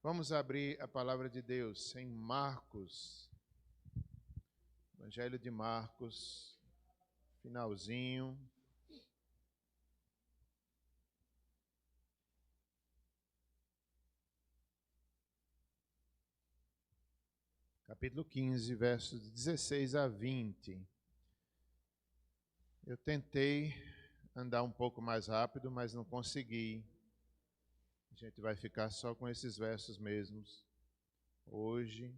Vamos abrir a palavra de Deus em Marcos, Evangelho de Marcos, finalzinho. Capítulo 15, versos 16 a 20. Eu tentei andar um pouco mais rápido, mas não consegui. A gente vai ficar só com esses versos mesmos hoje.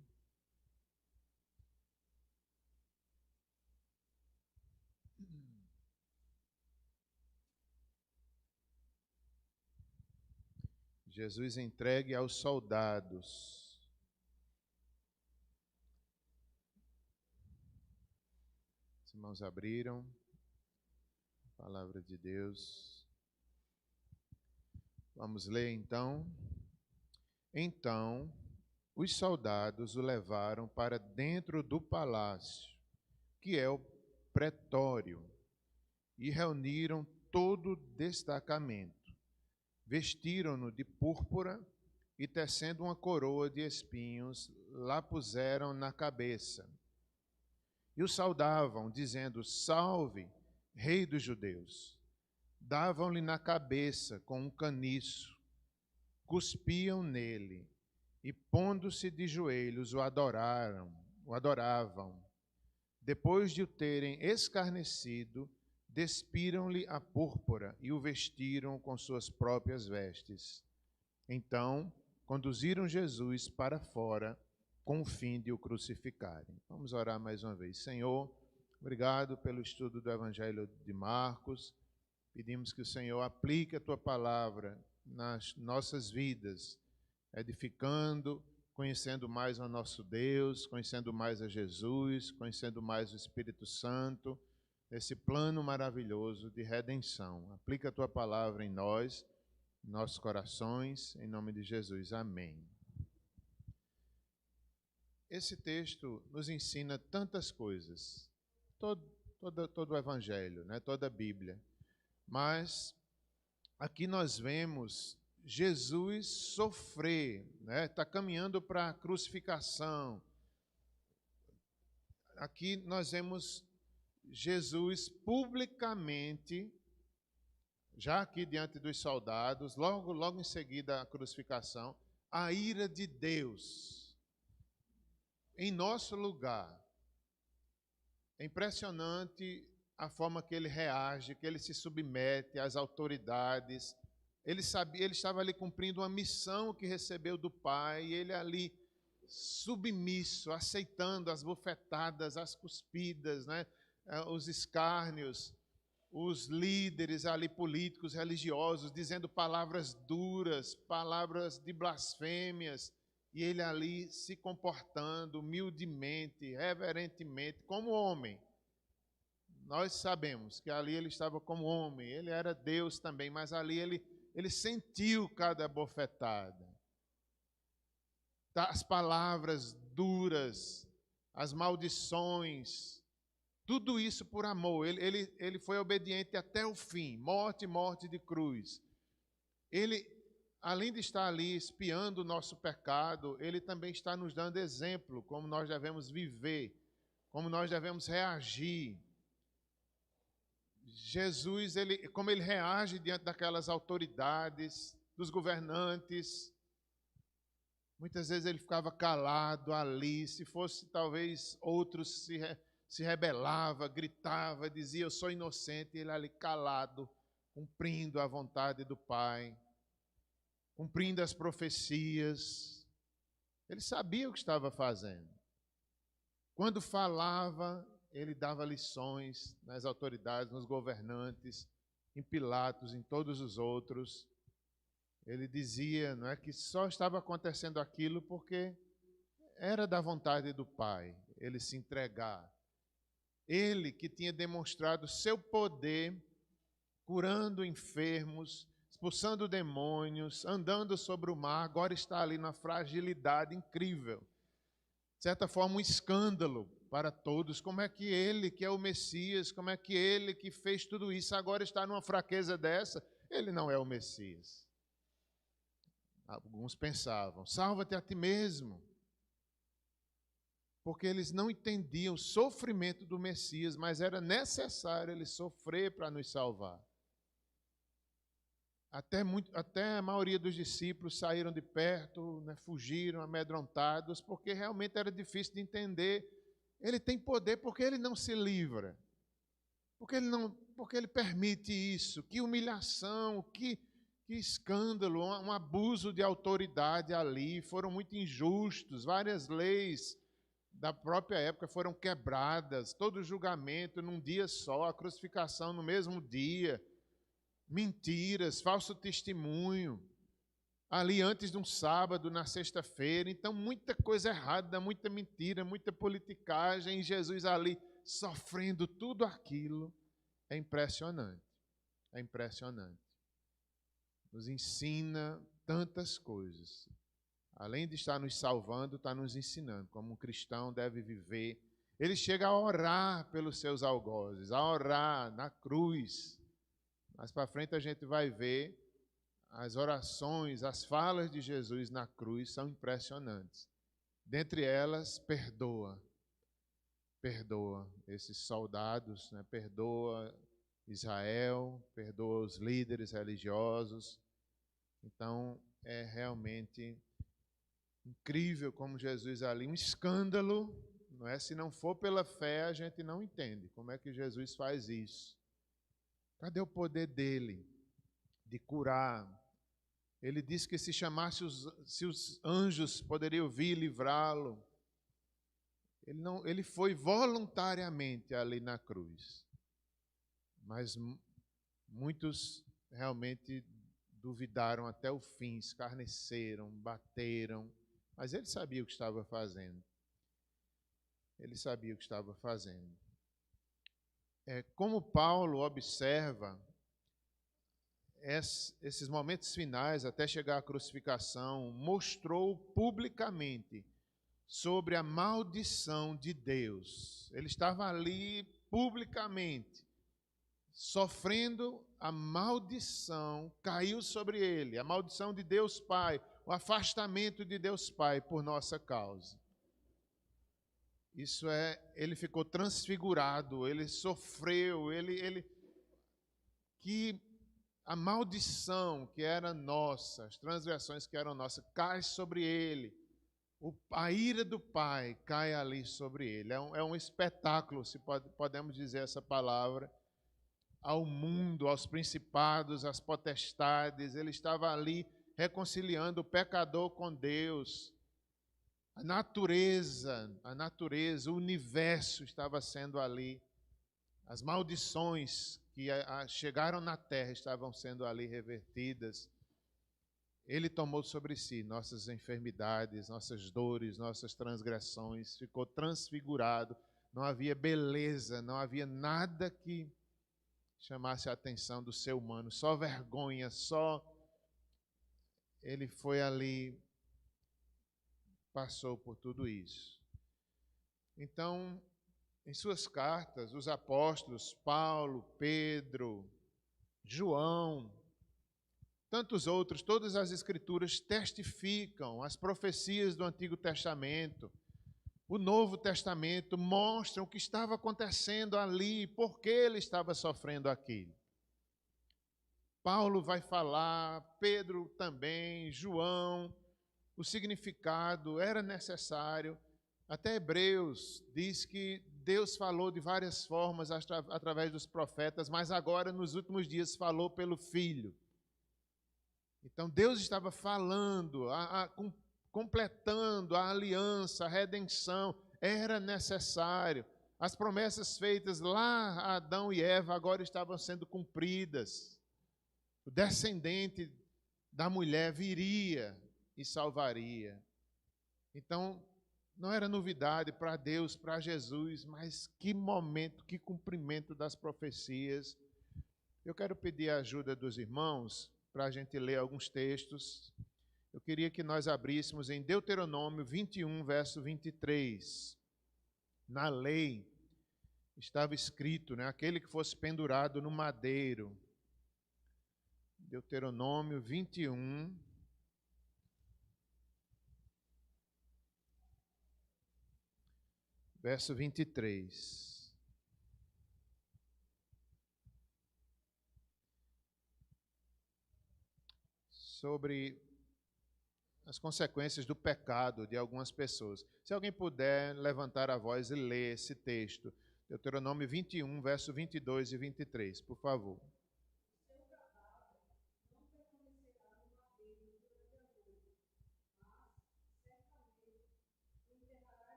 Jesus entregue aos soldados. Os irmãos abriram a palavra de Deus. Vamos ler então. Então, os soldados o levaram para dentro do palácio, que é o pretório, e reuniram todo o destacamento. Vestiram-no de púrpura e, tecendo uma coroa de espinhos, lá puseram na cabeça. E o saudavam, dizendo: Salve, Rei dos Judeus! Davam-lhe na cabeça com um caniço, cuspiam nele e, pondo-se de joelhos, o adoravam. Depois de o terem escarnecido, despiram-lhe a púrpura e o vestiram com suas próprias vestes. Então, conduziram Jesus para fora com o fim de o crucificarem. Vamos orar mais uma vez. Senhor, obrigado pelo estudo do Evangelho de Marcos. Pedimos que o Senhor aplique a Tua palavra nas nossas vidas, edificando, conhecendo mais o nosso Deus, conhecendo mais a Jesus, conhecendo mais o Espírito Santo, esse plano maravilhoso de redenção. Aplica a Tua palavra em nós, em nossos corações, em nome de Jesus. Amém. Esse texto nos ensina tantas coisas, todo o Evangelho, né? Toda a Bíblia. Mas aqui nós vemos Jesus sofrer, né? Está caminhando para a crucificação. Aqui nós vemos Jesus publicamente, já aqui diante dos soldados, logo em seguida a crucificação, a ira de Deus em nosso lugar. É impressionante a forma que ele reage, que ele se submete às autoridades. Ele estava ali cumprindo uma missão que recebeu do Pai, e ele ali submisso, aceitando as bofetadas, as cuspidas, né? Os escárnios, os líderes ali políticos, religiosos, dizendo palavras duras, palavras de blasfêmias, e ele ali se comportando humildemente, reverentemente, como homem. Nós sabemos que ali ele estava como homem, ele era Deus também, mas ali ele sentiu cada bofetada. As palavras duras, as maldições, tudo isso por amor. Ele foi obediente até o fim, morte de cruz. Ele, além de estar ali espiando o nosso pecado, ele também está nos dando exemplo, como nós devemos viver, como nós devemos reagir. Jesus, como ele reage diante daquelas autoridades, dos governantes. Muitas vezes ele ficava calado ali, se fosse talvez outros se rebelava, gritava, dizia: eu sou inocente, e ele ali calado, cumprindo a vontade do Pai, cumprindo as profecias. Ele sabia o que estava fazendo. Quando falava, ele dava lições nas autoridades, nos governantes, em Pilatos, em todos os outros. Ele dizia, não é, que só estava acontecendo aquilo porque era da vontade do Pai, ele se entregar. Ele que tinha demonstrado seu poder, curando enfermos, expulsando demônios, andando sobre o mar, agora está ali na fragilidade incrível. De certa forma, um escândalo para todos. Como é que ele, que é o Messias, como é que ele que fez tudo isso, agora está numa fraqueza dessa? Ele não é o Messias. Alguns pensavam, salva-te a ti mesmo. Porque eles não entendiam o sofrimento do Messias, mas era necessário ele sofrer para nos salvar. Até a maioria dos discípulos saíram de perto, né, fugiram amedrontados, porque realmente era difícil de entender. Ele tem poder, porque ele não se livra? Porque ele permite isso? Que humilhação, que escândalo, um abuso de autoridade ali, foram muito injustos, várias leis da própria época foram quebradas, todo o julgamento num dia só, a crucificação no mesmo dia, mentiras, falso testemunho, ali antes de um sábado, na sexta-feira. Então, muita coisa errada, muita mentira, muita politicagem, e Jesus ali sofrendo tudo aquilo. É impressionante, é impressionante. Nos ensina tantas coisas. Além de estar nos salvando, está nos ensinando como um cristão deve viver. Ele chega a orar pelos seus algozes, a orar na cruz. Mais para frente a gente vai ver as orações, as falas de Jesus na cruz são impressionantes. Dentre elas, perdoa esses soldados, né? Perdoa Israel, perdoa os líderes religiosos. Então, é realmente incrível como Jesus ali, um escândalo, não é? Se não for pela fé, a gente não entende como é que Jesus faz isso. Cadê o poder dele de curar? Ele disse que se chamasse se os anjos poderiam vir livrá-lo. Ele foi voluntariamente ali na cruz. Mas muitos realmente duvidaram até o fim, escarneceram, bateram. Mas ele sabia o que estava fazendo. Ele sabia o que estava fazendo. Como Paulo observa esses momentos finais, até chegar à crucificação, mostrou publicamente sobre a maldição de Deus. Ele estava ali publicamente, sofrendo a maldição, caiu sobre ele, a maldição de Deus Pai, o afastamento de Deus Pai por nossa causa. Isso ele ficou transfigurado, ele sofreu, que a maldição que era nossa, as transgressões que eram nossas, cai sobre ele. A ira do Pai cai ali sobre ele. É um espetáculo, se podemos dizer essa palavra, ao mundo, aos principados, às potestades. Ele estava ali reconciliando o pecador com Deus. A natureza, o universo estava sendo ali. As maldições que chegaram na terra estavam sendo ali revertidas. Ele tomou sobre si nossas enfermidades, nossas dores, nossas transgressões, ficou transfigurado. Não havia beleza, não havia nada que chamasse a atenção do ser humano, só vergonha, só ele foi ali, passou por tudo isso. Então, em suas cartas, os apóstolos Paulo, Pedro, João, tantos outros, todas as escrituras testificam, as profecias do Antigo Testamento, o Novo Testamento mostram o que estava acontecendo ali, por que ele estava sofrendo aquilo. Paulo vai falar, Pedro também, João, o significado era necessário. Até Hebreus diz que Deus falou de várias formas através dos profetas, mas agora nos últimos dias falou pelo Filho. Então Deus estava falando, completando a aliança, a redenção, era necessário. As promessas feitas lá a Adão e Eva agora estavam sendo cumpridas. O descendente da mulher viria e salvaria. Então, não era novidade para Deus, para Jesus, mas que momento, que cumprimento das profecias. Eu quero pedir a ajuda dos irmãos para a gente ler alguns textos. Eu queria que nós abríssemos em Deuteronômio 21, verso 23. Na lei estava escrito, né, aquele que fosse pendurado no madeiro. Deuteronômio 21, verso 23. Sobre as consequências do pecado de algumas pessoas. Se alguém puder levantar a voz e ler esse texto, Deuteronômio 21, verso 22 e 23, por favor.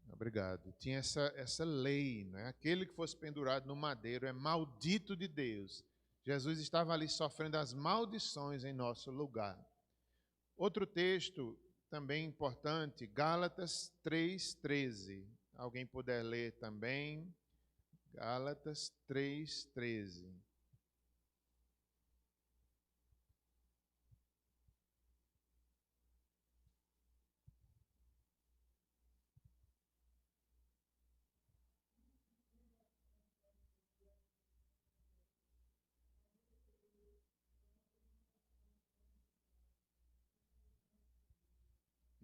Obrigado. Tinha essa lei, né? Aquele que fosse pendurado no madeiro é maldito de Deus. Jesus estava ali sofrendo as maldições em nosso lugar. Outro texto também importante, Gálatas 3:13. Alguém puder ler também? Gálatas 3:13.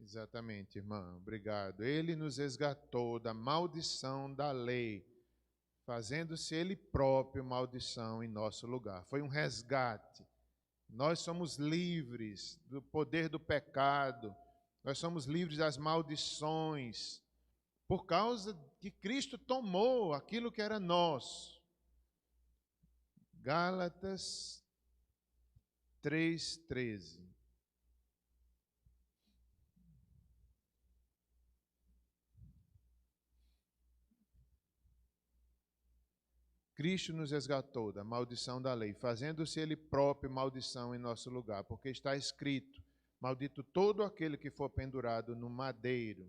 Exatamente, irmã. Obrigado. Ele nos resgatou da maldição da lei, fazendo-se ele próprio maldição em nosso lugar. Foi um resgate. Nós somos livres do poder do pecado. Nós somos livres das maldições por causa que Cristo tomou aquilo que era nosso. Gálatas 3:13. Cristo nos resgatou da maldição da lei, fazendo-se ele próprio maldição em nosso lugar, porque está escrito: maldito todo aquele que for pendurado no madeiro.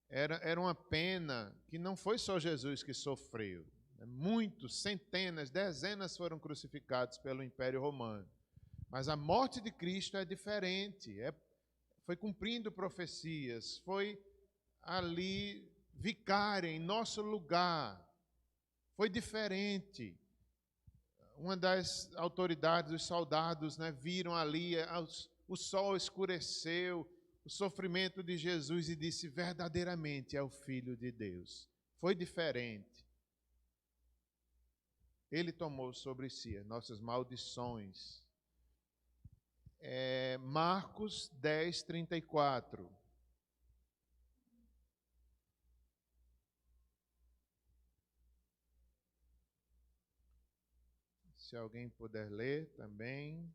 Era uma pena que não foi só Jesus que sofreu. Muitos, centenas, dezenas foram crucificados pelo Império Romano. Mas a morte de Cristo é diferente. Foi cumprindo profecias, foi ali vicária em nosso lugar. Foi diferente. Uma das autoridades, os soldados, viram ali, o sol escureceu, o sofrimento de Jesus e disse: verdadeiramente é o Filho de Deus. Foi diferente. Ele tomou sobre si as nossas maldições. Marcos 10:34. Se alguém puder ler também.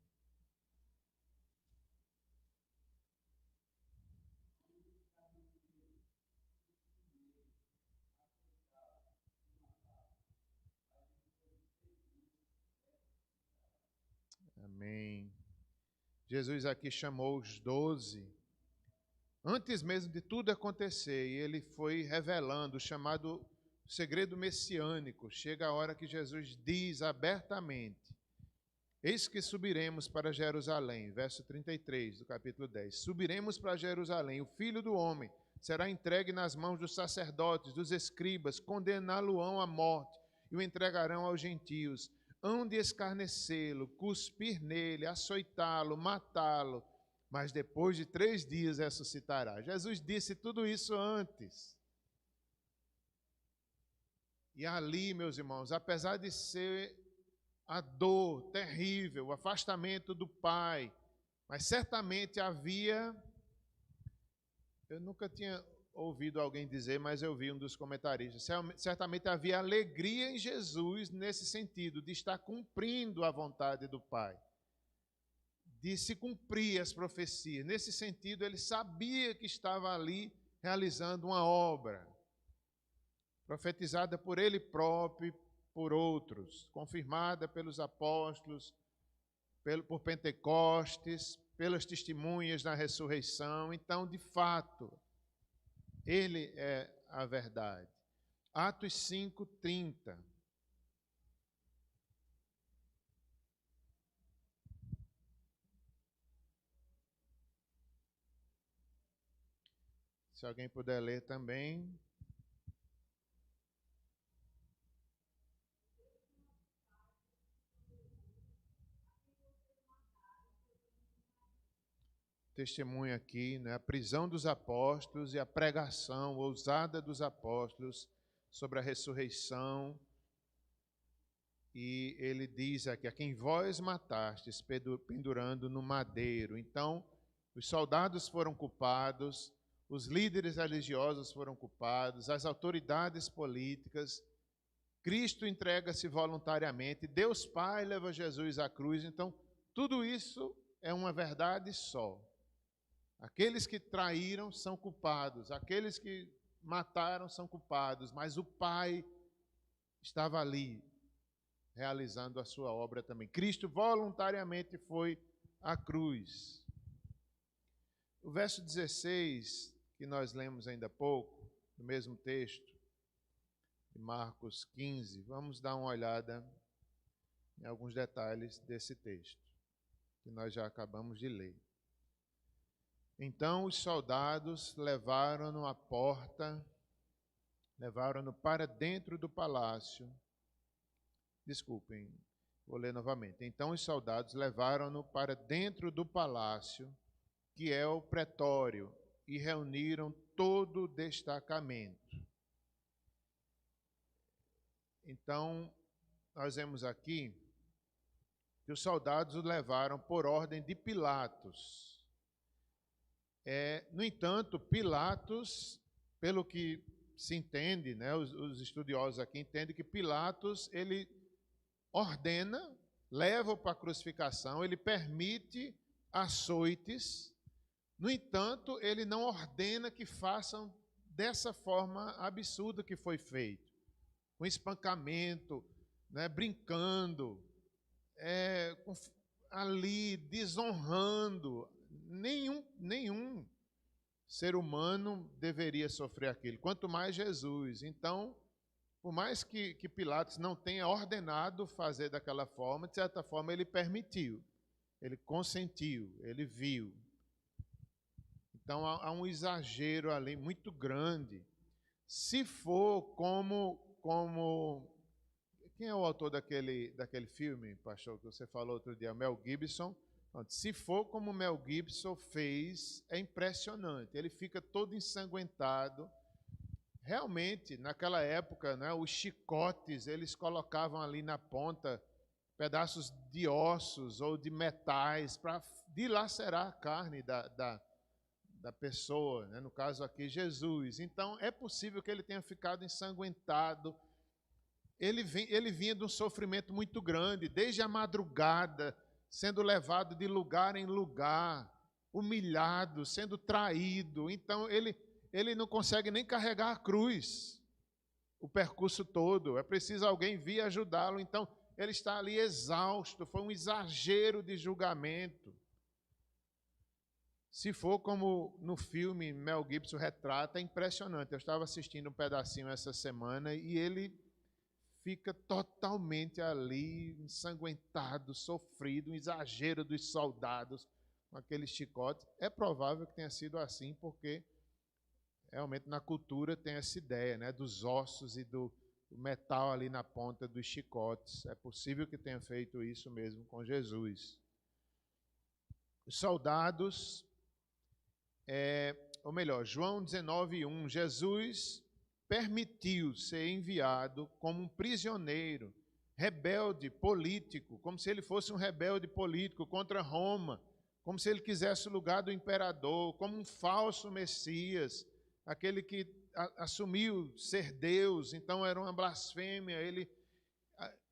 Amém. Jesus aqui chamou os 12, antes mesmo de tudo acontecer, e ele foi revelando o chamado segredo messiânico. Chega a hora que Jesus diz abertamente: eis que subiremos para Jerusalém, verso 33 do capítulo 10. Subiremos para Jerusalém, o Filho do Homem será entregue nas mãos dos sacerdotes, dos escribas, condená-lo-ão à morte e o entregarão aos gentios. Hão de escarnecê-lo, cuspir nele, açoitá-lo, matá-lo, mas depois de 3 dias ressuscitará. Jesus disse tudo isso antes. E ali, meus irmãos, apesar de ser a dor terrível, o afastamento do Pai, mas certamente havia, eu nunca tinha ouvido alguém dizer, mas eu vi um dos comentaristas, certamente havia alegria em Jesus nesse sentido, de estar cumprindo a vontade do Pai, de se cumprir as profecias. Nesse sentido, ele sabia que estava ali realizando uma obra, profetizada por ele próprio, por outros, confirmada pelos apóstolos, por Pentecostes, pelas testemunhas da ressurreição. Então, de fato, ele é a verdade. Atos 5:30. Se alguém puder ler também. testemunho aqui, né, a prisão dos apóstolos e a pregação ousada dos apóstolos sobre a ressurreição. E ele diz aqui: a quem vós matastes pendurando no madeiro. Então, os soldados foram culpados, os líderes religiosos foram culpados, as autoridades políticas. Cristo entrega-se voluntariamente, Deus Pai leva Jesus à cruz. Então, tudo isso é uma verdade só. Aqueles que traíram são culpados, aqueles que mataram são culpados, mas o Pai estava ali, realizando a sua obra também. Cristo voluntariamente foi à cruz. O verso 16, que nós lemos ainda há pouco, no mesmo texto, de Marcos 15, vamos dar uma olhada em alguns detalhes desse texto, que nós já acabamos de ler. Então os soldados levaram-no à porta, levaram-no para dentro do palácio. Desculpem, vou ler novamente. Então os soldados levaram-no para dentro do palácio, que é o pretório, e reuniram todo o destacamento. Então, nós vemos aqui que os soldados o levaram por ordem de Pilatos. No entanto, Pilatos, pelo que se entende, né, os estudiosos aqui entendem que Pilatos, ele ordena, leva para a crucificação, ele permite açoites. No entanto, ele não ordena que façam dessa forma absurda que foi feito, com espancamento, né, brincando, ali desonrando. Nenhum ser humano deveria sofrer aquilo, quanto mais Jesus. Então, por mais que Pilatos não tenha ordenado fazer daquela forma, de certa forma ele permitiu, ele consentiu, ele viu. Então há um exagero ali muito grande. Se for como quem é o autor daquele filme, pastor, que você falou outro dia, Mel Gibson? Se for como Mel Gibson fez, é impressionante. Ele fica todo ensanguentado. Realmente, naquela época, né, os chicotes, eles colocavam ali na ponta pedaços de ossos ou de metais para dilacerar a carne da pessoa, né? No caso aqui, Jesus. Então, é possível que ele tenha ficado ensanguentado. Ele vinha de um sofrimento muito grande, desde a madrugada, sendo levado de lugar em lugar, humilhado, sendo traído. Então, ele não consegue nem carregar a cruz, o percurso todo. É preciso alguém vir ajudá-lo. Então, ele está ali exausto. Foi um exagero de julgamento. Se for como no filme Mel Gibson retrata, é impressionante. Eu estava assistindo um pedacinho essa semana e ele fica totalmente ali, ensanguentado, sofrido, um exagero dos soldados com aqueles chicotes. É provável que tenha sido assim, porque realmente na cultura tem essa ideia, né, dos ossos e do metal ali na ponta dos chicotes. É possível que tenha feito isso mesmo com Jesus. Os soldados, ou melhor, João 19:1, Jesus permitiu ser enviado como um prisioneiro, rebelde político, como se ele fosse um rebelde político contra Roma, como se ele quisesse o lugar do imperador, como um falso Messias, aquele que assumiu ser Deus, então era uma blasfêmia,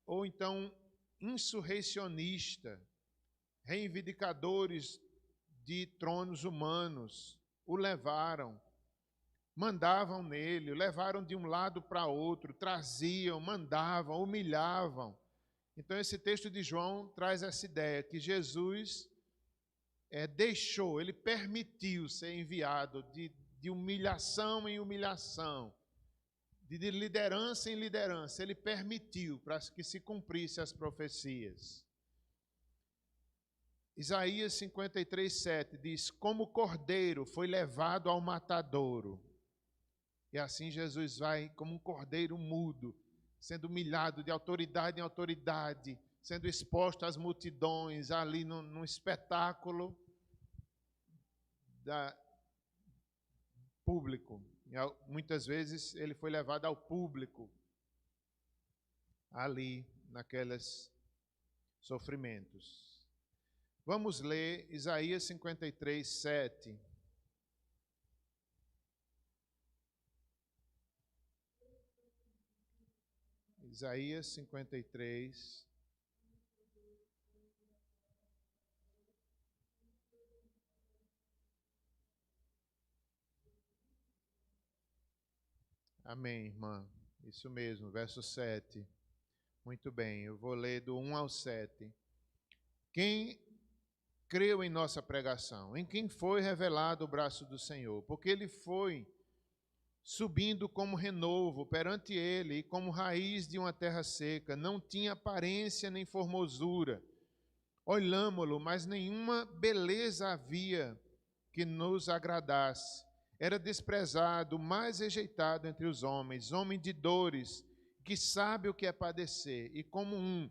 ou então insurreicionista, reivindicadores de tronos humanos, o levaram, mandavam nele, levaram de um lado para outro, traziam, mandavam, humilhavam. Então esse texto de João traz essa ideia que Jesus deixou, ele permitiu ser enviado de humilhação em humilhação, de liderança em liderança. Ele permitiu para que se cumprissem as profecias. Isaías 53:7 diz: como cordeiro foi levado ao matadouro, e assim Jesus vai como um cordeiro mudo, sendo humilhado de autoridade em autoridade, sendo exposto às multidões ali num espetáculo público. Muitas vezes ele foi levado ao público, ali, naqueles sofrimentos. Vamos ler Isaías 53, 7. Isaías 53. Amém, irmã. Isso mesmo, verso 7. Muito bem, eu vou ler do 1 ao 7. Quem creu em nossa pregação? Em quem foi revelado o braço do Senhor? Porque ele foi subindo como renovo perante ele e como raiz de uma terra seca. Não tinha aparência nem formosura. Olhámo-lo, mas nenhuma beleza havia que nos agradasse. Era desprezado, mais rejeitado entre os homens, homem de dores, que sabe o que é padecer, e como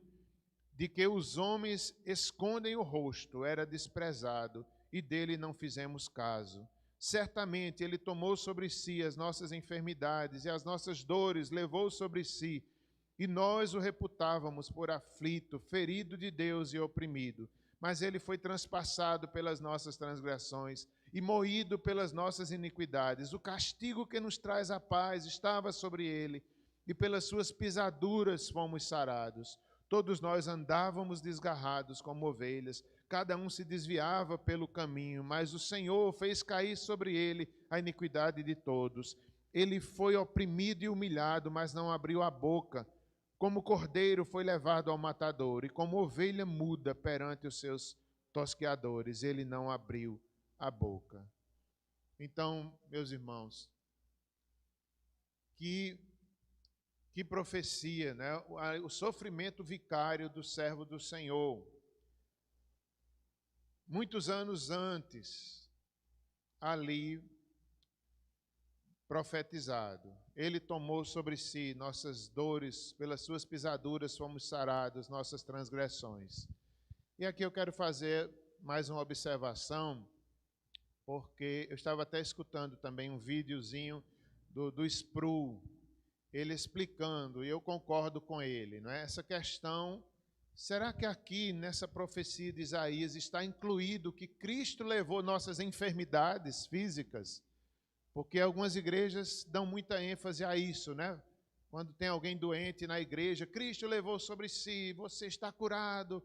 de que os homens escondem o rosto, era desprezado, e dele não fizemos caso. Certamente ele tomou sobre si as nossas enfermidades e as nossas dores levou sobre si, e nós o reputávamos por aflito, ferido de Deus e oprimido. Mas ele foi transpassado pelas nossas transgressões e moído pelas nossas iniquidades. O castigo que nos traz a paz estava sobre ele, e pelas suas pisaduras fomos sarados. Todos nós andávamos desgarrados como ovelhas, cada um se desviava pelo caminho, mas o Senhor fez cair sobre ele a iniquidade de todos. Ele foi oprimido e humilhado, mas não abriu a boca. Como cordeiro foi levado ao matador, e como ovelha muda perante os seus tosqueadores, ele não abriu a boca. Então, meus irmãos, que profecia, né? O sofrimento vicário do servo do Senhor. Muitos anos antes, ali, profetizado. Ele tomou sobre si nossas dores, pelas suas pisaduras fomos sarados, nossas transgressões. E aqui eu quero fazer mais uma observação, porque eu estava até escutando também um videozinho do Sproul, ele explicando, e eu concordo com ele, não é? Essa questão, será que aqui nessa profecia de Isaías está incluído que Cristo levou nossas enfermidades físicas? Porque algumas igrejas dão muita ênfase a isso, né? Quando tem alguém doente na igreja, Cristo levou sobre si, você está curado,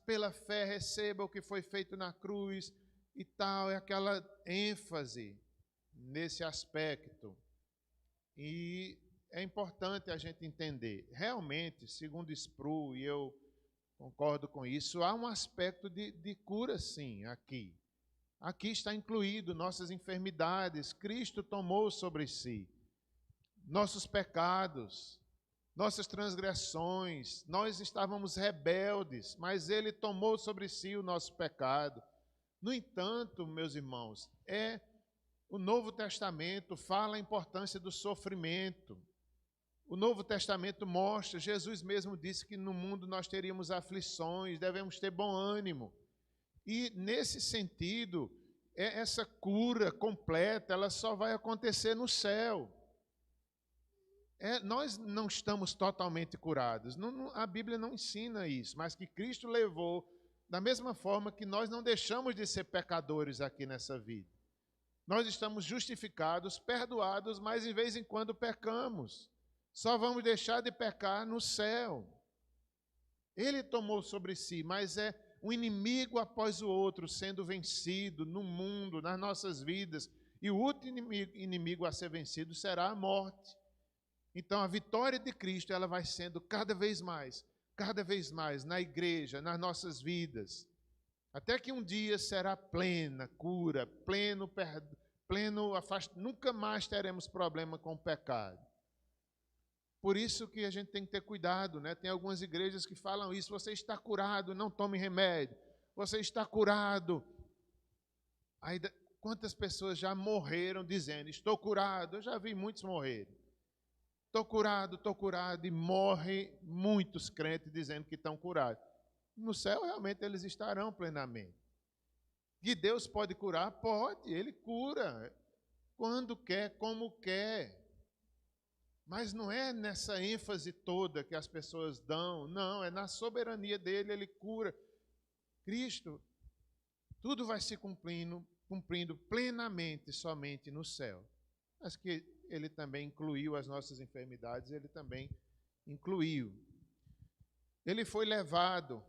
pela fé receba o que foi feito na cruz e tal, é aquela ênfase nesse aspecto. E é importante a gente entender, realmente, segundo Sproul, e eu concordo com isso, há um aspecto de cura sim aqui. Aqui está incluído nossas enfermidades, Cristo tomou sobre si nossos pecados, nossas transgressões, nós estávamos rebeldes, mas Ele tomou sobre si o nosso pecado. No entanto, meus irmãos, o Novo Testamento fala a importância do sofrimento. O Novo Testamento mostra, Jesus mesmo disse que no mundo nós teríamos aflições, devemos ter bom ânimo. E, nesse sentido, essa cura completa, ela só vai acontecer no céu. Nós não estamos totalmente curados. A Bíblia não ensina isso, mas que Cristo levou, da mesma forma que nós não deixamos de ser pecadores aqui nessa vida. Nós estamos justificados, perdoados, mas de vez em quando pecamos. Só vamos deixar de pecar no céu. Ele tomou sobre si, mas é um inimigo após o outro sendo vencido no mundo, nas nossas vidas. E o último inimigo a ser vencido será a morte. Então a vitória de Cristo, ela vai sendo cada vez mais na igreja, nas nossas vidas. Até que um dia será plena cura, pleno afastamento, nunca mais teremos problema com o pecado. Por isso que a gente tem que ter cuidado, né? Tem algumas igrejas que falam isso, você está curado, não tome remédio. Você está curado. Aí, quantas pessoas já morreram dizendo, estou curado? Eu já vi muitos morrerem. Estou curado, e morrem muitos crentes dizendo que estão curados. No céu, realmente, eles estarão plenamente. Que Deus pode curar? Pode, Ele cura. Quando quer, como quer. Mas não é nessa ênfase toda que as pessoas dão. Não, é na soberania dEle, Ele cura. Cristo, tudo vai se cumprindo plenamente somente no céu. Mas que Ele também incluiu as nossas enfermidades, Ele também incluiu. Ele foi levado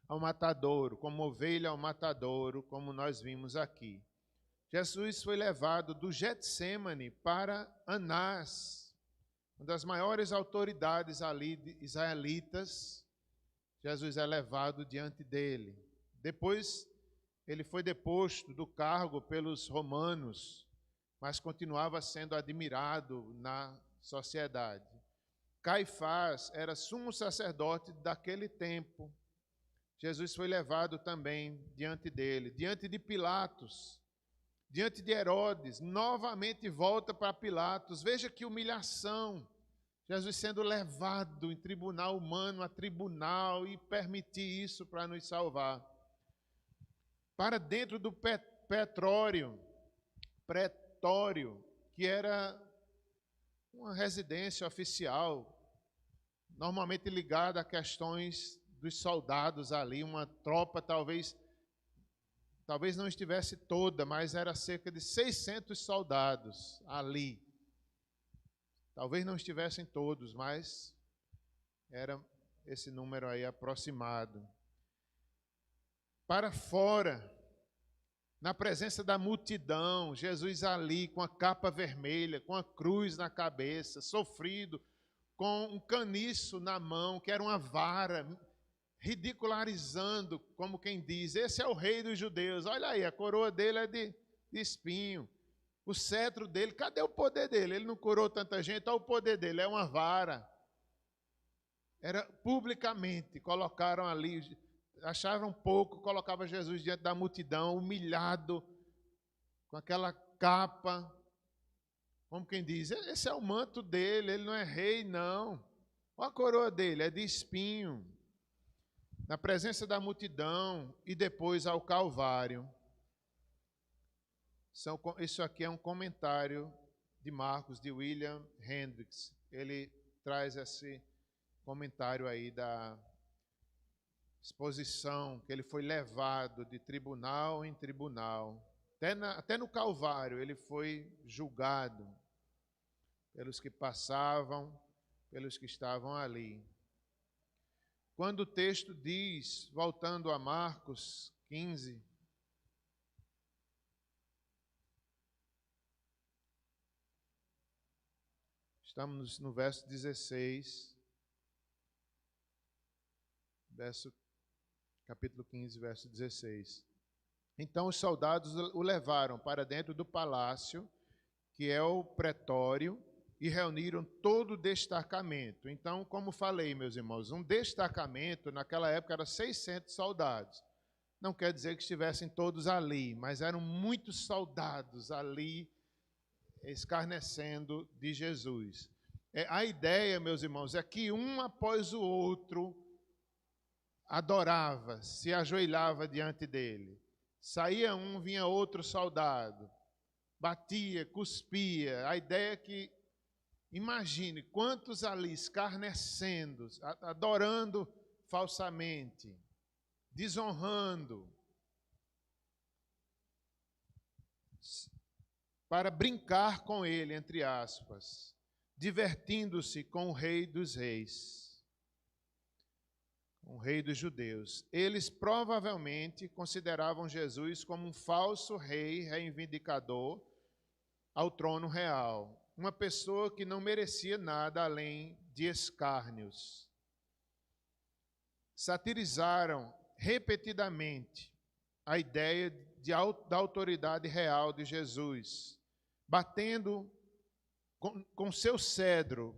ao matadouro, como ovelha ao matadouro, como nós vimos aqui. Jesus foi levado do Getsêmani para Anás, uma das maiores autoridades ali israelitas. Jesus é levado diante dele. Depois, ele foi deposto do cargo pelos romanos, mas continuava sendo admirado na sociedade. Caifás era sumo sacerdote daquele tempo. Jesus foi levado também diante dele, diante de Pilatos, diante de Herodes, novamente volta para Pilatos. Veja que humilhação, Jesus sendo levado em tribunal humano a tribunal e permitir isso para nos salvar. Para dentro do pretório, que era uma residência oficial, normalmente ligada a questões dos soldados ali, uma tropa talvez não estivesse toda, mas era cerca de 600 soldados ali. Talvez não estivessem todos, mas era esse número aí aproximado. Para fora, na presença da multidão, Jesus ali com a capa vermelha, com a cruz na cabeça, sofrido, com um caniço na mão, que era uma vara, ridicularizando, como quem diz, esse é o rei dos judeus, olha aí, a coroa dele é de espinho, o cetro dele, cadê o poder dele? Ele não curou tanta gente, olha o poder dele, é uma vara. Era publicamente, colocaram ali, achavam pouco, colocava Jesus diante da multidão, humilhado, com aquela capa, como quem diz, esse é o manto dele, ele não é rei não, olha a coroa dele, é de espinho. Na presença da multidão e depois ao Calvário. Isso aqui é um comentário de Marcos, de William Hendricks. Ele traz esse comentário aí da exposição, que ele foi levado de tribunal em tribunal. Até no Calvário ele foi julgado pelos que passavam, pelos que estavam ali. Quando o texto diz, voltando a Marcos 15, estamos no verso 16, capítulo 15, verso 16. Então os soldados o levaram para dentro do palácio, que é o pretório, e reuniram todo o destacamento. Então, como falei, meus irmãos, um destacamento naquela época era 600 soldados. Não quer dizer que estivessem todos ali, mas eram muitos soldados ali escarnecendo de Jesus. A ideia, meus irmãos, é que um após o outro adorava, se ajoelhava diante dele. Saía um, vinha outro soldado, batia, cuspia. A ideia é que, imagine quantos ali escarnecendo, adorando falsamente, desonrando, para brincar com ele, entre aspas, divertindo-se com o Rei dos Reis, com o Rei dos Judeus. Eles provavelmente consideravam Jesus como um falso rei reivindicador ao trono real. Uma pessoa que não merecia nada além de escárnios. Satirizaram repetidamente a ideia da autoridade real de Jesus, batendo com seu cedro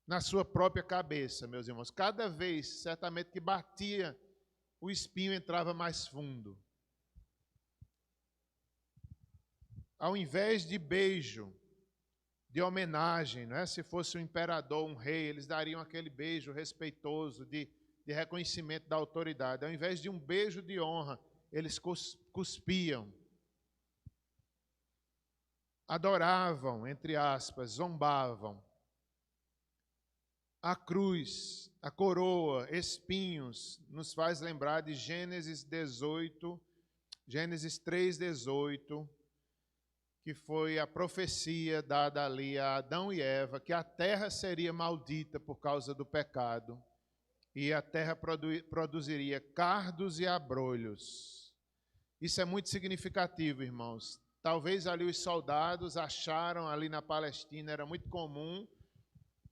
na sua própria cabeça, meus irmãos. Cada vez, certamente, que batia, o espinho entrava mais fundo. Ao invés de beijo, de homenagem, não é? Se fosse um imperador, um rei, eles dariam aquele beijo respeitoso de reconhecimento da autoridade. Ao invés de um beijo de honra, eles cuspiam, adoravam, entre aspas, zombavam. A cruz, a coroa, espinhos, nos faz lembrar de Gênesis 3:18, que foi a profecia dada ali a Adão e Eva, que a terra seria maldita por causa do pecado, e a terra produziria cardos e abrolhos. Isso é muito significativo, irmãos. Talvez ali os soldados acharam ali na Palestina, era muito comum,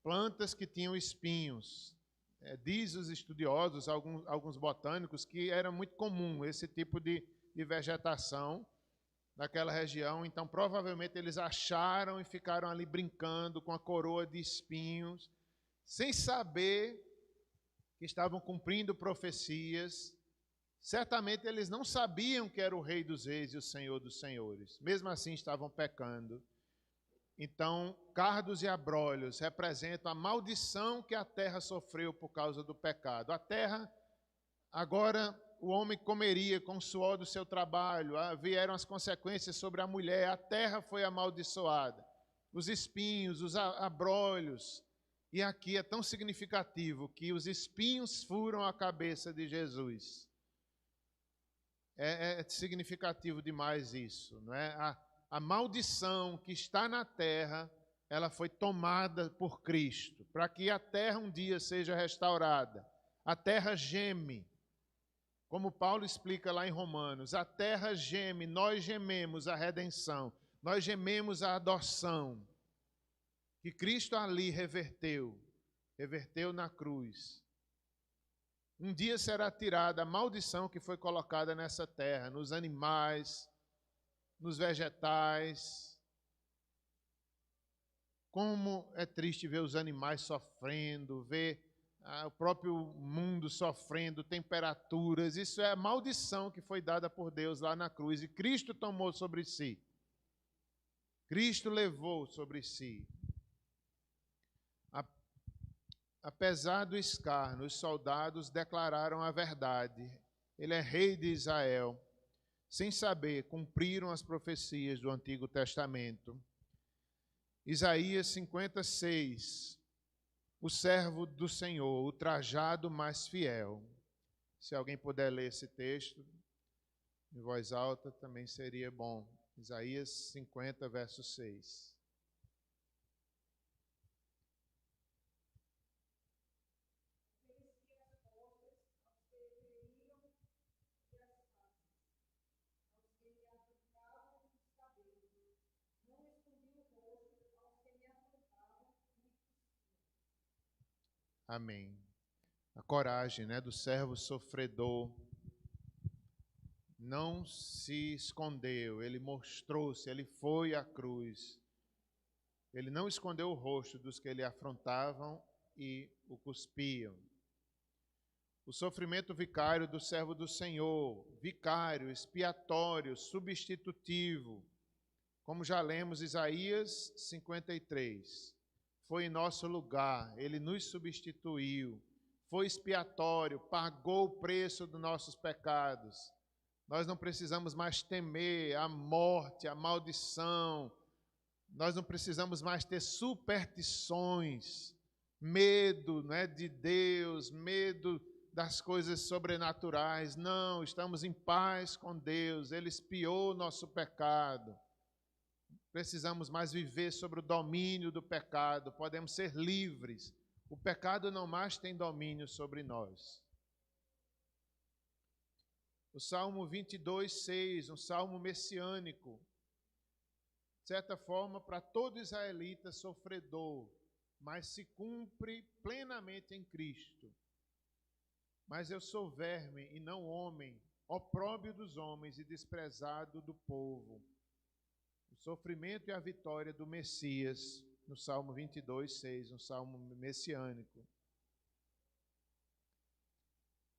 plantas que tinham espinhos. Diz os estudiosos, alguns botânicos, que era muito comum esse tipo de vegetação naquela região. Então, provavelmente, eles acharam e ficaram ali brincando com a coroa de espinhos, sem saber que estavam cumprindo profecias. Certamente, eles não sabiam que era o Rei dos Reis e o Senhor dos Senhores. Mesmo assim, estavam pecando. Então, cardos e abrolhos representam a maldição que a terra sofreu por causa do pecado. A terra, agora, o homem comeria com o suor do seu trabalho, vieram as consequências sobre a mulher, a terra foi amaldiçoada. Os espinhos, os abrolhos. E aqui é tão significativo que os espinhos furam a cabeça de Jesus. É significativo demais isso, não é? A maldição que está na terra, ela foi tomada por Cristo, para que a terra um dia seja restaurada. A terra geme, como Paulo explica lá em Romanos, a terra geme, nós gememos a redenção, nós gememos a adoção, que Cristo ali reverteu na cruz. Um dia será tirada a maldição que foi colocada nessa terra, nos animais, nos vegetais. Como é triste ver os animais sofrendo, ver o próprio mundo sofrendo, temperaturas. Isso é a maldição que foi dada por Deus lá na cruz. E Cristo tomou sobre si. Cristo levou sobre si. Apesar do escárnio, os soldados declararam a verdade. Ele é rei de Israel. Sem saber, cumpriram as profecias do Antigo Testamento. Isaías 56, o servo do Senhor, o trajado mais fiel. Se alguém puder ler esse texto em voz alta, também seria bom. Isaías 50, verso 6. Amém. A coragem, do servo sofredor não se escondeu, ele mostrou-se, ele foi à cruz. Ele não escondeu o rosto dos que ele afrontavam e o cuspiam. O sofrimento vicário do servo do Senhor, vicário, expiatório, substitutivo, como já lemos Isaías 53. Foi em nosso lugar, ele nos substituiu, foi expiatório, pagou o preço dos nossos pecados. Nós não precisamos mais temer a morte, a maldição, nós não precisamos mais ter superstições, medo, de Deus, medo das coisas sobrenaturais. Não, estamos em paz com Deus, ele expiou o nosso pecado. Precisamos mais viver sobre o domínio do pecado, podemos ser livres. O pecado não mais tem domínio sobre nós. O Salmo 22:6, um salmo messiânico, de certa forma, para todo israelita sofredor, mas se cumpre plenamente em Cristo. Mas eu sou verme e não homem, opróbrio dos homens e desprezado do povo. O sofrimento e a vitória do Messias, no Salmo 22:6, um salmo messiânico.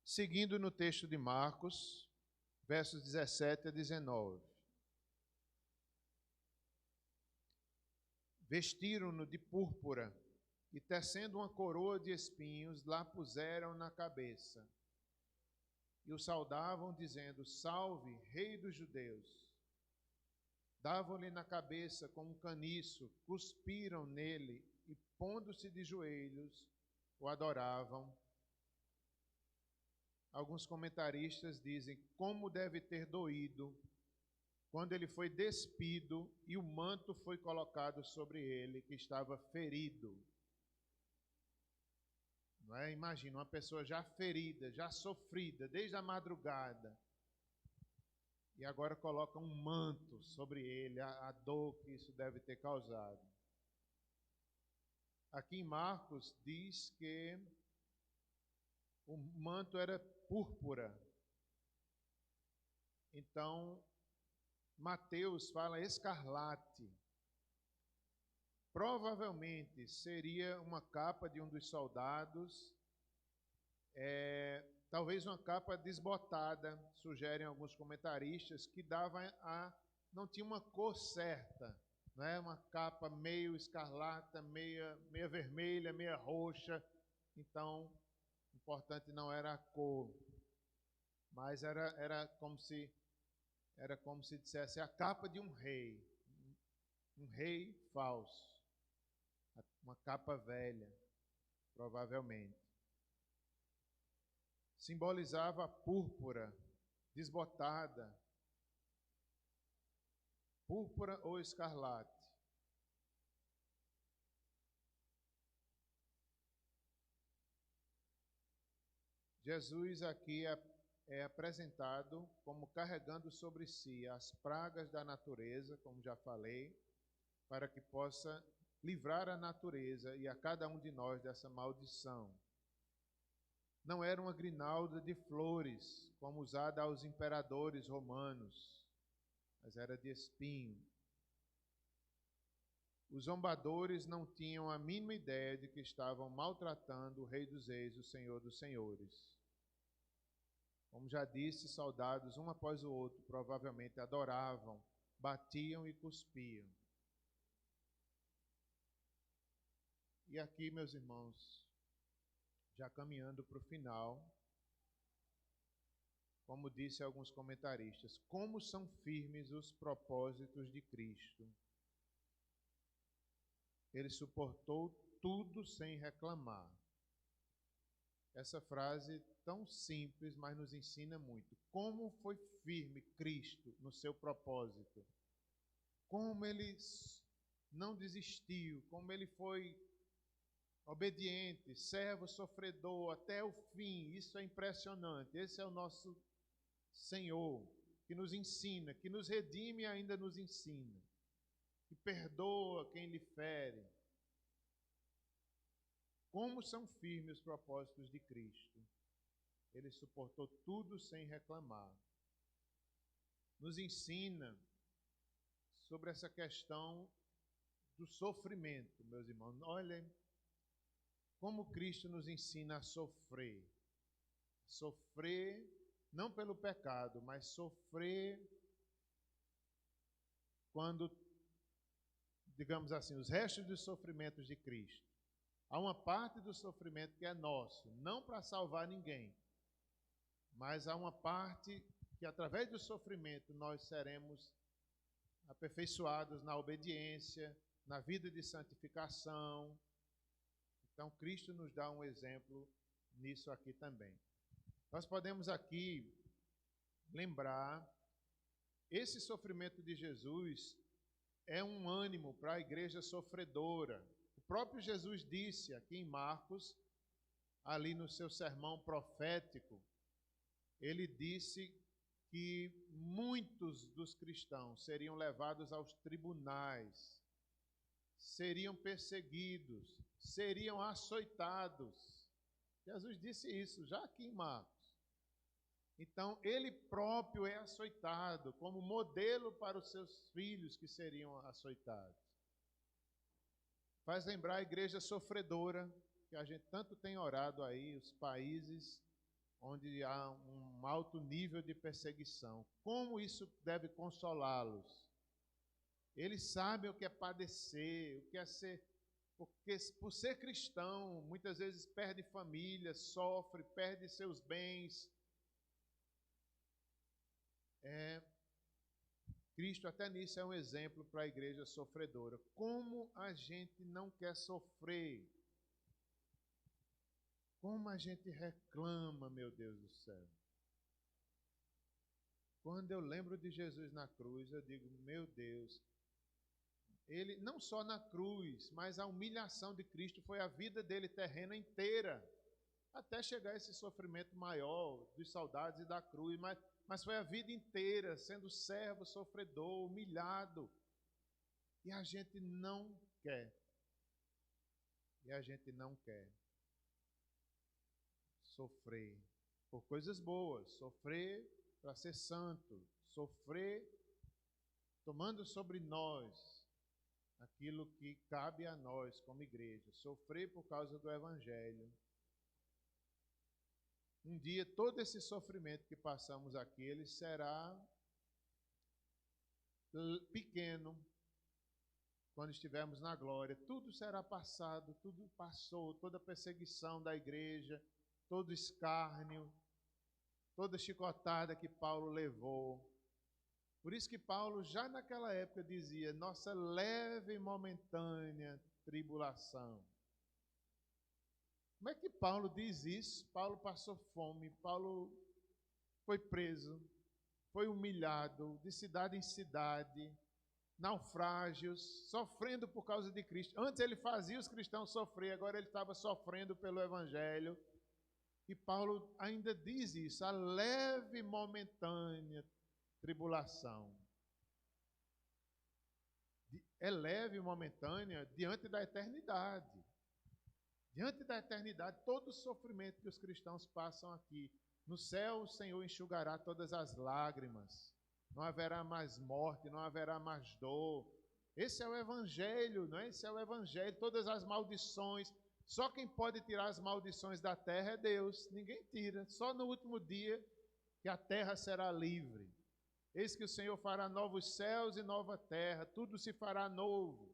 Seguindo no texto de Marcos, versos 17 a 19. Vestiram-no de púrpura e, tecendo uma coroa de espinhos, lá puseram na cabeça. e o saudavam, dizendo: Salve, Rei dos Judeus! Davam-lhe na cabeça com um caniço, cuspiram nele e, pondo-se de joelhos, o adoravam. Alguns comentaristas dizem como deve ter doído quando ele foi despido e o manto foi colocado sobre ele, que estava ferido. Não é? Imagina uma pessoa já ferida, já sofrida desde a madrugada, e agora coloca um manto sobre ele, a dor que isso deve ter causado. Aqui em Marcos diz que o manto era púrpura. Então, Mateus fala escarlate. Provavelmente seria uma capa de um dos soldados, talvez uma capa desbotada, sugerem alguns comentaristas, que não tinha uma cor certa, não é? Uma capa meio escarlata, meia vermelha, meia roxa. Então, o importante não era a cor, mas era como se dissesse a capa de um rei falso, uma capa velha, provavelmente. Simbolizava a púrpura desbotada, púrpura ou escarlate. Jesus aqui é apresentado como carregando sobre si as pragas da natureza, como já falei, para que possa livrar a natureza e a cada um de nós dessa maldição. Não era uma grinalda de flores, como usada aos imperadores romanos, mas era de espinho. Os zombadores não tinham a mínima ideia de que estavam maltratando o Rei dos Reis, o Senhor dos Senhores. Como já disse, soldados, um após o outro, provavelmente adoravam, batiam e cuspiam. E aqui, meus irmãos, já caminhando para o final, como disse alguns comentaristas, como são firmes os propósitos de Cristo. Ele suportou tudo sem reclamar. Essa frase tão simples, mas nos ensina muito. Como foi firme Cristo no seu propósito. Como ele não desistiu, como ele foi obediente, servo, sofredor, até o fim. Isso é impressionante. Esse é o nosso Senhor, que nos ensina, que nos redime e ainda nos ensina, que perdoa quem lhe fere. Como são firmes os propósitos de Cristo. Ele suportou tudo sem reclamar. Nos ensina sobre essa questão do sofrimento, meus irmãos. Olhem como Cristo nos ensina a sofrer. Sofrer não pelo pecado, mas sofrer quando, digamos assim, os restos dos sofrimentos de Cristo. Há uma parte do sofrimento que é nosso, não para salvar ninguém, mas há uma parte que, através do sofrimento, nós seremos aperfeiçoados na obediência, na vida de santificação. Então, Cristo nos dá um exemplo nisso aqui também. Nós podemos aqui lembrar, esse sofrimento de Jesus é um ânimo para a igreja sofredora. O próprio Jesus disse aqui em Marcos, ali no seu sermão profético, ele disse que muitos dos cristãos seriam levados aos tribunais, seriam perseguidos, seriam açoitados. Jesus disse isso já aqui em Marcos. Então, ele próprio é açoitado como modelo para os seus filhos que seriam açoitados. Faz lembrar a igreja sofredora, que a gente tanto tem orado aí, os países onde há um alto nível de perseguição. Como isso deve consolá-los? Eles sabem o que é padecer, o que é ser... Porque por ser cristão, muitas vezes perde família, sofre, perde seus bens. Cristo até nisso é um exemplo para a igreja sofredora. Como a gente não quer sofrer? Como a gente reclama, meu Deus do céu. Quando eu lembro de Jesus na cruz, eu digo, meu Deus, ele não só na cruz, mas a humilhação de Cristo foi a vida dele terrena inteira, até chegar a esse sofrimento maior dos saudades e da cruz, mas foi a vida inteira sendo servo, sofredor, humilhado. E a gente não quer. E a gente não quer sofrer por coisas boas, sofrer para ser santo, sofrer tomando sobre nós aquilo que cabe a nós como igreja, sofrer por causa do Evangelho. Um dia todo esse sofrimento que passamos aqui, ele será pequeno quando estivermos na glória. Tudo será passado, tudo passou, toda perseguição da igreja, todo escárnio, toda chicotada que Paulo levou. Por isso que Paulo, já naquela época, dizia, nossa leve e momentânea tribulação. Como é que Paulo diz isso? Paulo passou fome, Paulo foi preso, foi humilhado, de cidade em cidade, naufrágios, sofrendo por causa de Cristo. Antes ele fazia os cristãos sofrer, agora ele estava sofrendo pelo Evangelho. E Paulo ainda diz isso, a leve e momentânea tribulação. É leve e momentânea diante da eternidade. Diante da eternidade, todo o sofrimento que os cristãos passam aqui. No céu, o Senhor enxugará todas as lágrimas. Não haverá mais morte, não haverá mais dor. Esse é o Evangelho, não é? Esse é o Evangelho. Todas as maldições. Só quem pode tirar as maldições da terra é Deus. Ninguém tira. Só no último dia que a terra será livre. Eis que o Senhor fará novos céus e nova terra. Tudo se fará novo.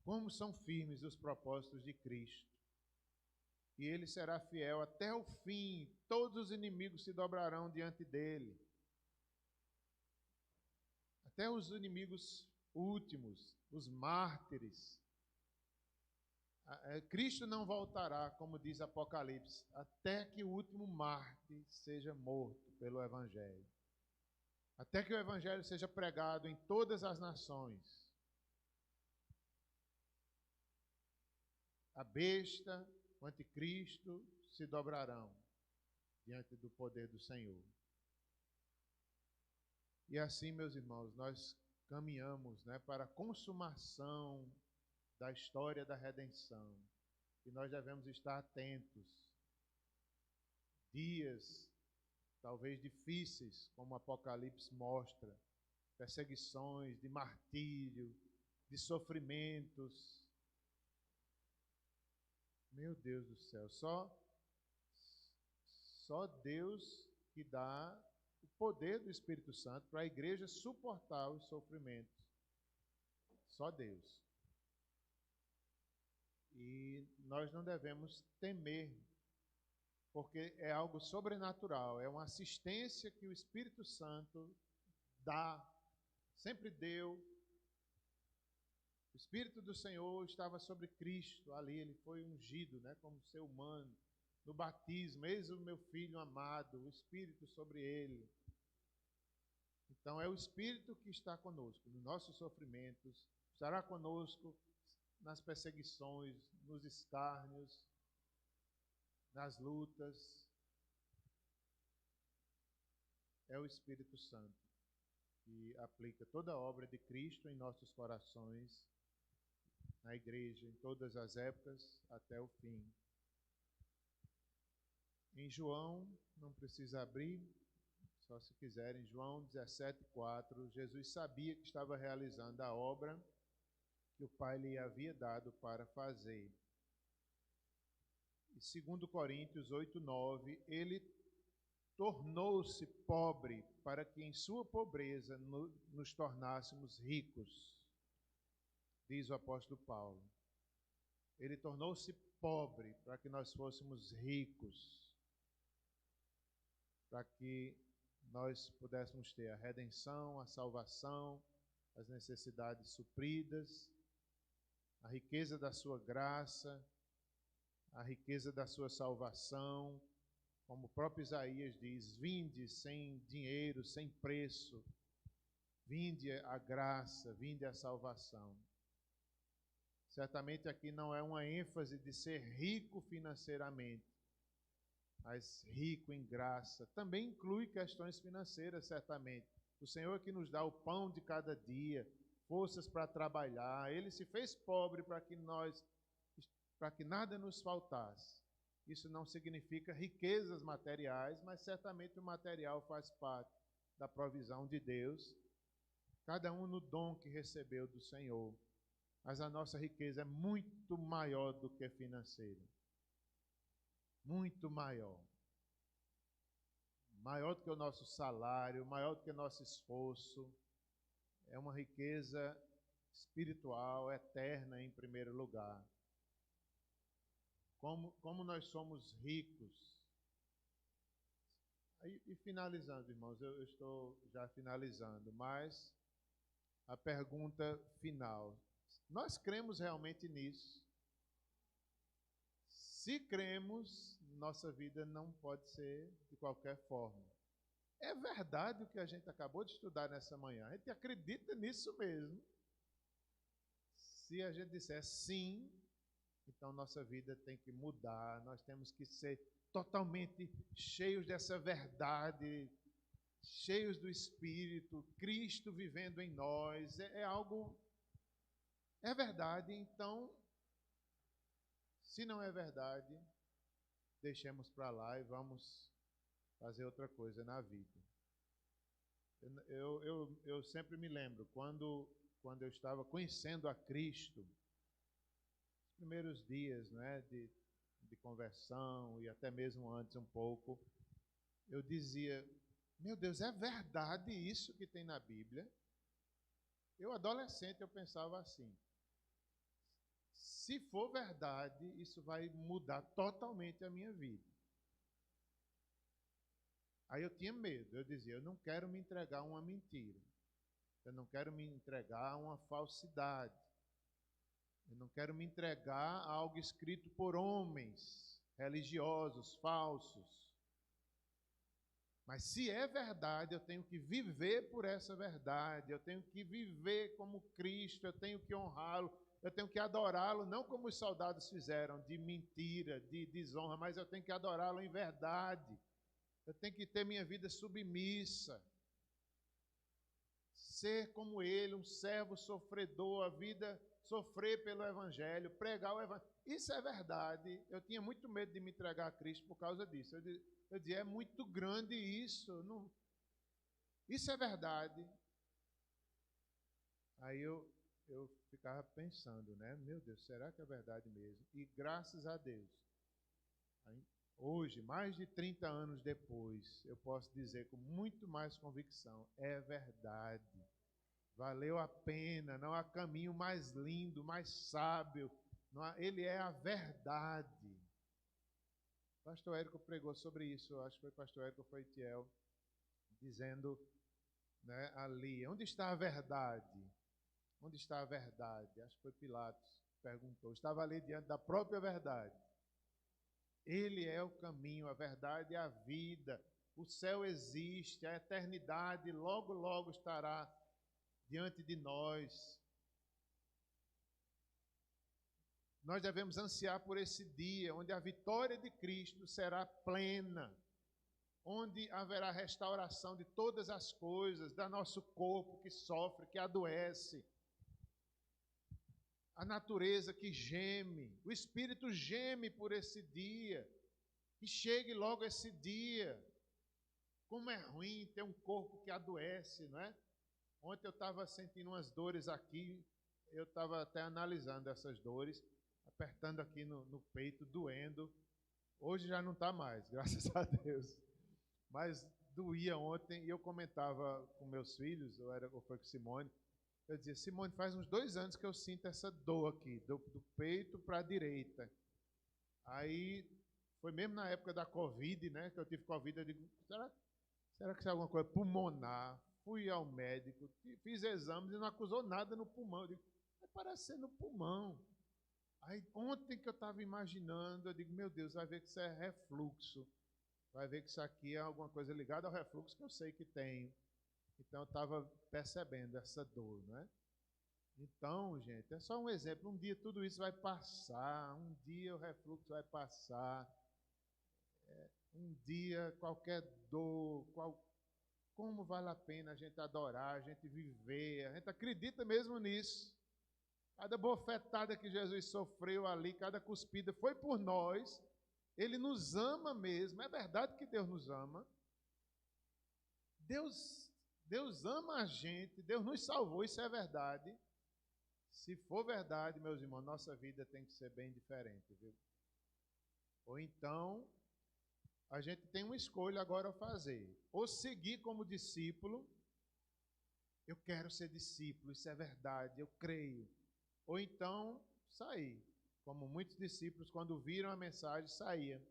Como são firmes os propósitos de Cristo. E ele será fiel até o fim. Todos os inimigos se dobrarão diante dele. Até os inimigos últimos, os mártires. Cristo não voltará, como diz Apocalipse, até que o último mártir seja morto pelo Evangelho. Até que o Evangelho seja pregado em todas as nações. A besta, o anticristo se dobrarão diante do poder do Senhor. E assim, meus irmãos, nós caminhamos, para a consumação da história da redenção. E nós devemos estar atentos. Dias, talvez difíceis, como o Apocalipse mostra, perseguições, de martírio, de sofrimentos. Meu Deus do céu, só Deus que dá o poder do Espírito Santo para a igreja suportar os sofrimentos. Só Deus. E nós não devemos temer, porque é algo sobrenatural, é uma assistência que o Espírito Santo dá, sempre deu. O Espírito do Senhor estava sobre Cristo ali, ele foi ungido, como ser humano. No batismo, eis o meu Filho amado, o Espírito sobre ele. Então é o Espírito que está conosco nos nossos sofrimentos, estará conosco nas perseguições, nos escárnios, nas lutas. É o Espírito Santo que aplica toda a obra de Cristo em nossos corações, na igreja, em todas as épocas, até o fim. Em João, não precisa abrir, só se quiserem, João 17,4, Jesus sabia que estava realizando a obra que o Pai lhe havia dado para fazer. E 2 Coríntios 8,9, ele tornou-se pobre para que em sua pobreza nos tornássemos ricos, diz o apóstolo Paulo. Ele tornou-se pobre para que nós fôssemos ricos. para que nós pudéssemos ter a redenção, a salvação, as necessidades supridas, a riqueza da sua graça, a riqueza da sua salvação, como o próprio Isaías diz: vinde sem dinheiro, sem preço, vinde a graça, vinde a salvação. Certamente aqui não é uma ênfase de ser rico financeiramente, mas rico em graça. Também inclui questões financeiras, certamente. O Senhor que nos dá o pão de cada dia, forças para trabalhar. Ele se fez pobre para que nada nos faltasse. Isso não significa riquezas materiais, mas certamente o material faz parte da provisão de Deus, cada um no dom que recebeu do Senhor. Mas a nossa riqueza é muito maior do que financeira. Muito maior. Maior do que o nosso salário, maior do que o nosso esforço. É uma riqueza espiritual, eterna em primeiro lugar. Como nós somos ricos. E finalizando, irmãos, eu estou já finalizando, mas a pergunta final. Nós cremos realmente nisso? Se cremos, nossa vida não pode ser de qualquer forma. É verdade o que a gente acabou de estudar nessa manhã. A gente acredita nisso mesmo. Se a gente disser sim, então nossa vida tem que mudar. Nós temos que ser totalmente cheios dessa verdade, cheios do Espírito, Cristo vivendo em nós. É verdade, então, se não é verdade, deixemos para lá e vamos fazer outra coisa na vida. Eu sempre me lembro, quando eu estava conhecendo a Cristo, os primeiros dias, né, de conversão e até mesmo antes um pouco, eu dizia: meu Deus, é verdade isso que tem na Bíblia? Eu, adolescente, eu pensava assim: se for verdade, isso vai mudar totalmente a minha vida. Aí eu tinha medo, eu dizia: eu não quero me entregar a uma mentira, eu não quero me entregar a uma falsidade, eu não quero me entregar a algo escrito por homens religiosos, falsos. Mas se é verdade, eu tenho que viver por essa verdade, eu tenho que viver como Cristo, eu tenho que honrá-lo, eu tenho que adorá-lo, não como os soldados fizeram, de mentira, de desonra, mas eu tenho que adorá-lo em verdade. Eu tenho que ter minha vida submissa. Ser como ele, um servo sofredor, a vida sofrer pelo Evangelho, pregar o Evangelho. Isso é verdade. Eu tinha muito medo de me entregar a Cristo por causa disso. Eu dizia: é muito grande isso. Não... Isso é verdade. Aí eu ficava pensando, né? Meu Deus, será que é verdade mesmo? E graças a Deus, hoje, mais de 30 anos depois, eu posso dizer com muito mais convicção: é verdade. Valeu a pena, não há caminho mais lindo, mais sábio. Ele é a verdade. O pastor Érico pregou sobre isso, acho que foi o pastor Érico, foi Tiel, dizendo, né, ali: onde está a verdade? Onde está a verdade? Acho que foi Pilatos que perguntou. Estava ali diante da própria verdade. Ele é o caminho, a verdade e a vida. O céu existe, a eternidade logo, logo estará diante de nós. Nós devemos ansiar por esse dia, onde a vitória de Cristo será plena, onde haverá restauração de todas as coisas, do nosso corpo que sofre, que adoece, a natureza que geme, o Espírito geme por esse dia, que chegue logo esse dia. Como é ruim ter um corpo que adoece, não é? Ontem eu estava sentindo umas dores aqui, eu estava até analisando essas dores, apertando aqui no peito, doendo. Hoje já não está mais, graças a Deus. Mas doía ontem, e eu comentava com meus filhos, ou foi com Simone, eu dizia: Simone, faz uns 2 anos que eu sinto essa dor aqui, do peito para a direita. Aí Foi mesmo na época da Covid, né? Que eu tive Covid, eu digo, será que isso é alguma coisa pulmonar? Fui ao médico, fiz exames e não acusou nada no pulmão. Eu digo, parece ser no pulmão. Aí ontem que eu estava imaginando, eu digo, meu Deus, vai ver que isso é refluxo. Vai ver que isso aqui é alguma coisa ligada ao refluxo que eu sei que tenho. Então eu estava percebendo essa dor, não é? Então, gente, é só um exemplo. Um dia tudo isso vai passar, um dia o refluxo vai passar, um dia qualquer dor, como vale a pena a gente adorar, a gente viver, a gente acredita mesmo nisso. Cada bofetada que Jesus sofreu ali, cada cuspida foi por nós. Ele nos ama mesmo, é verdade que Deus nos ama. Deus ama a gente, Deus nos salvou, isso é verdade. Se for verdade, meus irmãos, nossa vida tem que ser bem diferente, viu? Ou então, a gente tem uma escolha agora a fazer. Ou seguir como discípulo, eu quero ser discípulo, isso é verdade, eu creio. Ou então, sair. Como muitos discípulos, quando viram a mensagem, saíam.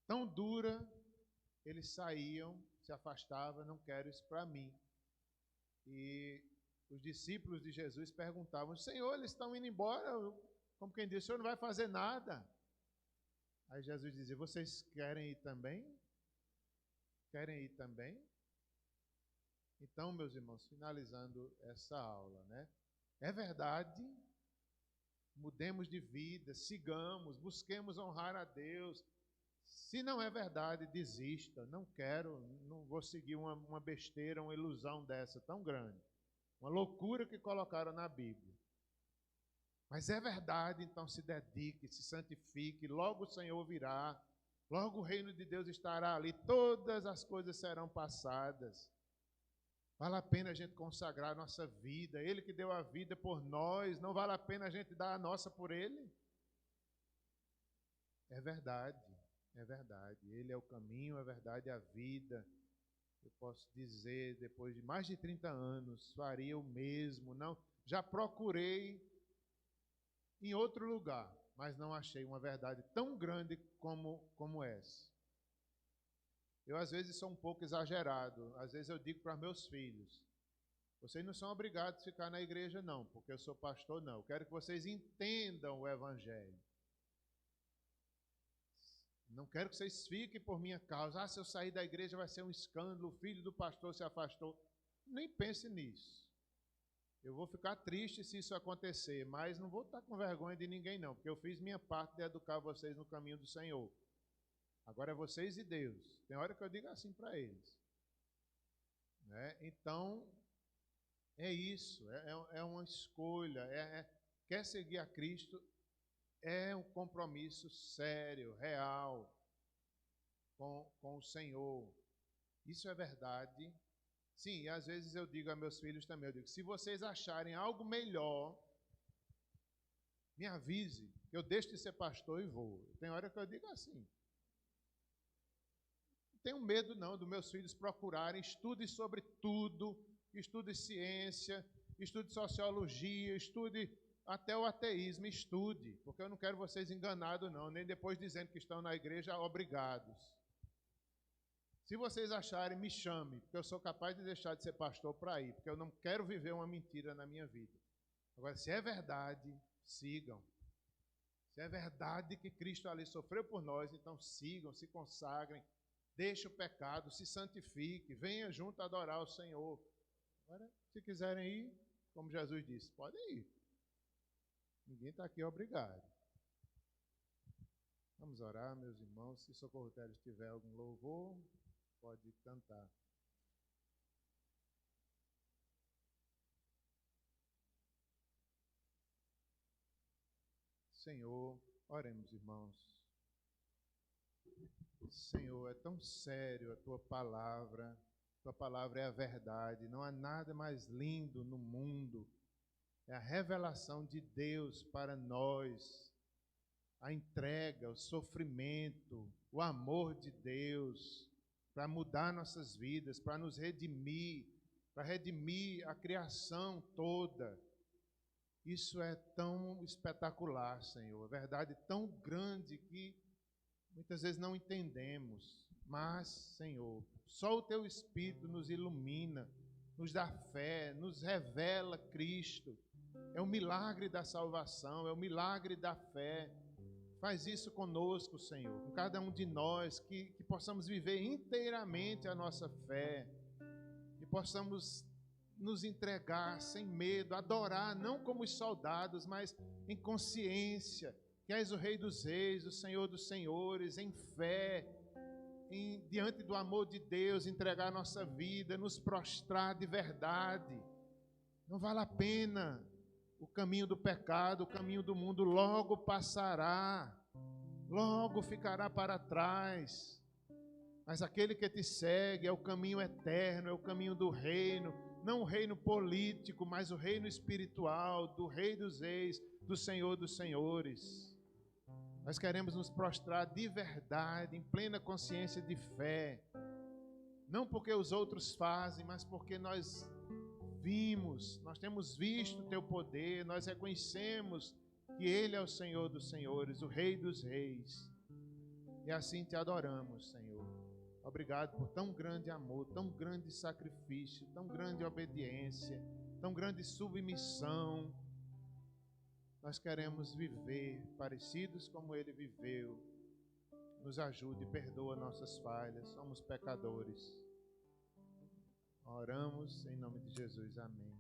Tão dura, eles saíam, se afastavam, não quero isso para mim. E os discípulos de Jesus perguntavam, Senhor, eles estão indo embora, como quem diz, o Senhor não vai fazer nada. Aí Jesus dizia, vocês querem ir também? Querem ir também? Então, meus irmãos, finalizando essa aula, né? É verdade, mudemos de vida, sigamos, busquemos honrar a Deus. Se não é verdade, desista, não quero, não vou seguir uma besteira, uma ilusão dessa tão grande. Uma loucura que colocaram na Bíblia. Mas é verdade, então se dedique, se santifique, logo o Senhor virá, logo o reino de Deus estará ali, todas as coisas serão passadas. Vale a pena a gente consagrar a nossa vida, Ele que deu a vida por nós, não vale a pena a gente dar a nossa por Ele? É verdade, Ele é o caminho, a verdade e a vida. Eu posso dizer, depois de mais de 30 anos, faria o mesmo. Não, já procurei em outro lugar, mas não achei uma verdade tão grande como essa. Eu, às vezes, sou um pouco exagerado. Às vezes eu digo para meus filhos, vocês não são obrigados a ficar na igreja, não, porque eu sou pastor, não. Eu quero que vocês entendam o Evangelho. Não quero que vocês fiquem por minha causa. Se eu sair da igreja vai ser um escândalo, o filho do pastor se afastou. Nem pense nisso. Eu vou ficar triste se isso acontecer, mas não vou estar com vergonha de ninguém, não, porque eu fiz minha parte de educar vocês no caminho do Senhor. Agora é vocês e Deus. Tem hora que eu digo assim para eles. Né? Então, é isso. É uma escolha. Quer seguir a Cristo? É um compromisso sério, real, com o Senhor. Isso é verdade. Sim, e às vezes eu digo a meus filhos também, eu digo, se vocês acharem algo melhor, me avise, que eu deixo de ser pastor e vou. Tem hora que eu digo assim. Não tenho medo não dos meus filhos procurarem, estude sobre tudo, estude ciência, estude sociologia, estude até o ateísmo, estude, porque eu não quero vocês enganados não, nem depois dizendo que estão na igreja obrigados. Se vocês acharem, me chame, porque eu sou capaz de deixar de ser pastor para ir, porque eu não quero viver uma mentira na minha vida. Agora, se é verdade, sigam. Se é verdade que Cristo ali sofreu por nós, então sigam, se consagrem, deixem o pecado, se santifiquem, venham junto adorar o Senhor. Agora, se quiserem ir, como Jesus disse, podem ir. Ninguém está aqui obrigado. Vamos orar, meus irmãos. Se Socorro Teles tiver algum louvor, pode cantar. Senhor, oremos, irmãos. Senhor, é tão sério a Tua palavra é a verdade, não há nada mais lindo no mundo, é a revelação de Deus para nós, a entrega, o sofrimento, o amor de Deus, para mudar nossas vidas, para nos redimir, para redimir a criação toda. Isso é tão espetacular, Senhor, é verdade tão grande que muitas vezes não entendemos. Mas, Senhor, só o Teu Espírito nos ilumina, nos dá fé, nos revela Cristo. É o milagre da salvação, é o milagre da fé. Faz isso conosco, Senhor, com cada um de nós, que possamos viver inteiramente a nossa fé, que possamos nos entregar sem medo, adorar, não como os soldados, mas em consciência, que és o Rei dos Reis, o Senhor dos Senhores, em fé, diante do amor de Deus, entregar a nossa vida, nos prostrar de verdade. Não vale a pena. O caminho do pecado, o caminho do mundo logo passará, logo ficará para trás. Mas aquele que te segue é o caminho eterno, é o caminho do reino, não o reino político, mas o reino espiritual, do Rei dos Reis, do Senhor dos Senhores. Nós queremos nos prostrar de verdade, em plena consciência de fé, não porque os outros fazem, mas porque nós temos visto o Teu poder, nós reconhecemos que Ele é o Senhor dos Senhores, o Rei dos Reis, e assim Te adoramos, Senhor. Obrigado por tão grande amor, tão grande sacrifício, tão grande obediência, tão grande submissão. Nós queremos viver parecidos como Ele viveu. Nos ajude, perdoa nossas falhas, somos pecadores. Oramos em nome de Jesus, amém.